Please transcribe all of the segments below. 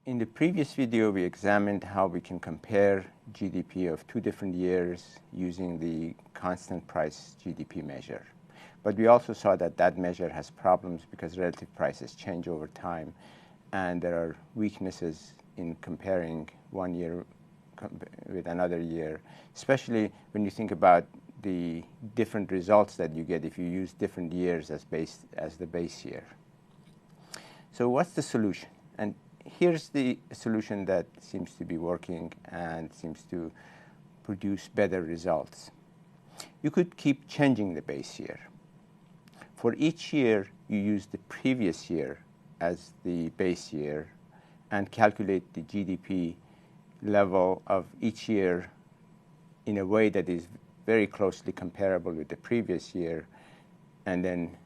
In the previous video, we examined how we can compare GDP of two different years using the constant price GDP measure. But we also saw that that measure has problems because relative prices change over time, and there are weaknesses in comparing one year with another year, especially when you think about the different results that you get if you use different years as the base year. So what's the solution? And here's the solution that seems to be working and seems to produce better results. You could keep changing the base year. For each year, you use the previous year as the base year and calculate the GDP level of each year in a way that is very closely comparable with the previous year, and then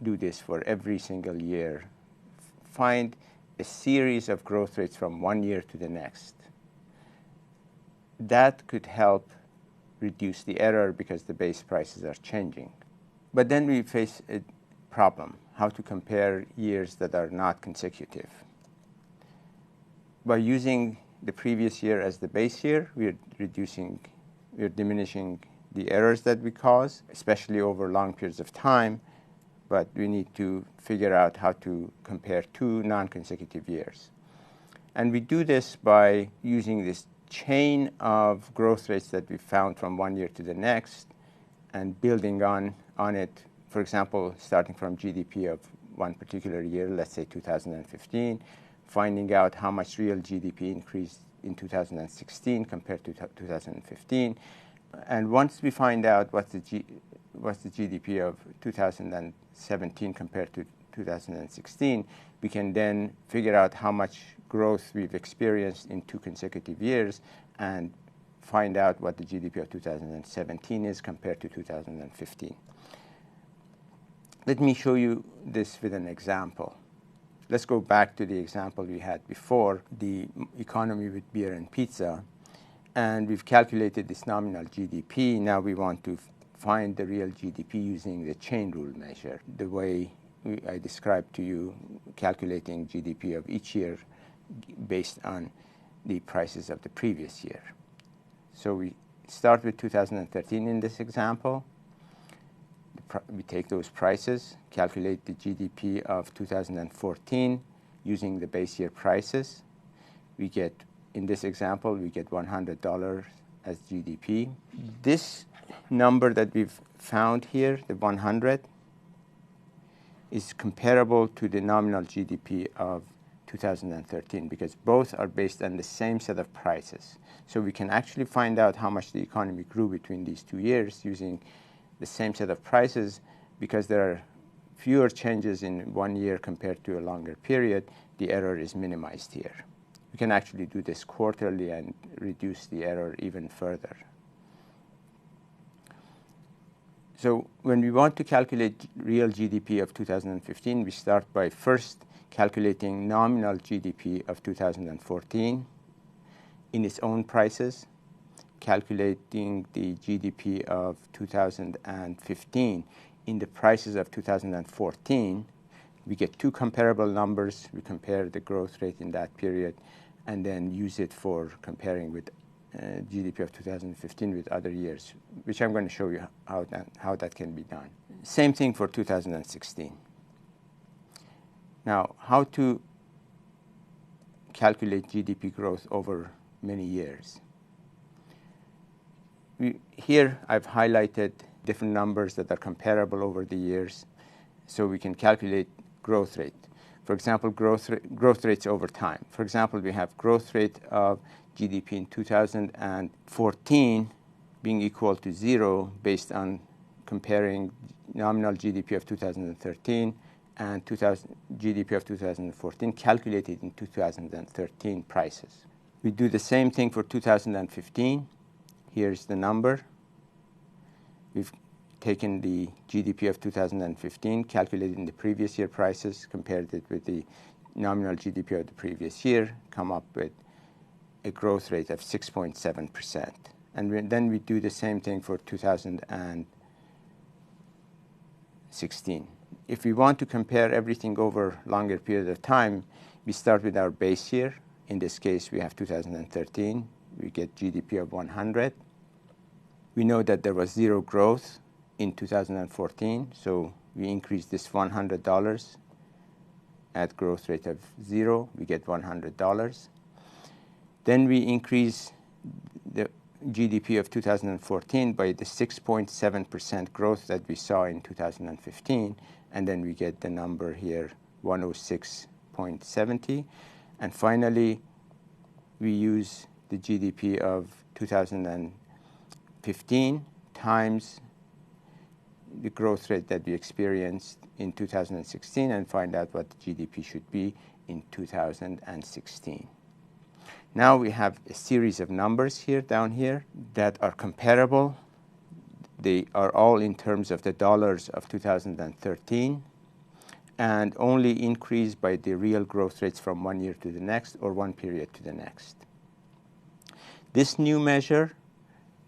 do this for every single year. Find a series of growth rates from one year to the next. That could help reduce the error because the base prices are changing. But then we face a problem, how to compare years that are not consecutive. By using the previous year as the base year, we're diminishing the errors that we cause, especially over long periods of time, but we need to figure out how to compare two non-consecutive years. And we do this by using this chain of growth rates that we found from one year to the next and building on it, for example, starting from GDP of one particular year, let's say 2015, finding out how much real GDP increased in 2016 compared to 2015. And once we find out what's the GDP of 2017 compared to 2016, we can then figure out how much growth we've experienced in two consecutive years and find out what the GDP of 2017 is compared to 2015. Let me show you this with an example. Let's go back to the example we had before, the economy with beer and pizza. And we've calculated this nominal GDP. Now we want to find the real GDP using the chain rule measure, the way I described to you, calculating GDP of each year based on the prices of the previous year. So we start with 2013 in this example. We take those prices, calculate the GDP of 2014 using the base year prices. We get, in this example, we get $100 as GDP. This number that we've found here, the 100, is comparable to the nominal GDP of 2013 because both are based on the same set of prices. So we can actually find out how much the economy grew between these 2 years using the same set of prices. Because there are fewer changes in 1 year compared to a longer period, the error is minimized here. We can actually do this quarterly and reduce the error even further. So when we want to calculate real GDP of 2015, we start by first calculating nominal GDP of 2014 in its own prices, calculating the GDP of 2015 in the prices of 2014. We get two comparable numbers. We compare the growth rate in that period and then use it for comparing with GDP of 2015 with other years, which I'm going to show you how that can be done. Same thing for 2016. Now, how to calculate GDP growth over many years. Here, I've highlighted different numbers that are comparable over the years, so we can calculate growth rate. For example, growth rates over time. For example, we have growth rate of GDP in 2014 being equal to 0 based on comparing nominal GDP of 2013 and GDP of 2014 calculated in 2013 prices. We do the same thing for 2015. Here's the number. We've taken the GDP of 2015, calculated in the previous year prices, compared it with the nominal GDP of the previous year, come up with a growth rate of 6.7%. And then we do the same thing for 2016. If we want to compare everything over longer period of time, we start with our base year In this case, we have 2013. We get GDP of 100. We know that there was zero growth in 2014, so we increase this $100 at growth rate of 0. We get $100. Then we increase the GDP of 2014 by the 6.7% growth that we saw in 2015, and then we get the number here, 106.70. And finally, we use the GDP of 2015 times the growth rate that we experienced in 2016 and find out what the GDP should be in 2016. Now we have a series of numbers here, down here, that are comparable. They are all in terms of the dollars of 2013 and only increase by the real growth rates from one year to the next or one period to the next. This new measure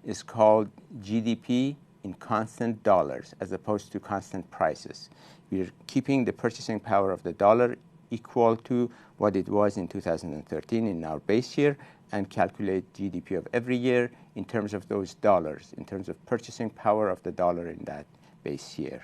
is called GDP in constant dollars as opposed to constant prices. We are keeping the purchasing power of the dollar equal to what it was in 2013 in our base year and calculate GDP of every year in terms of those dollars, in terms of purchasing power of the dollar in that base year.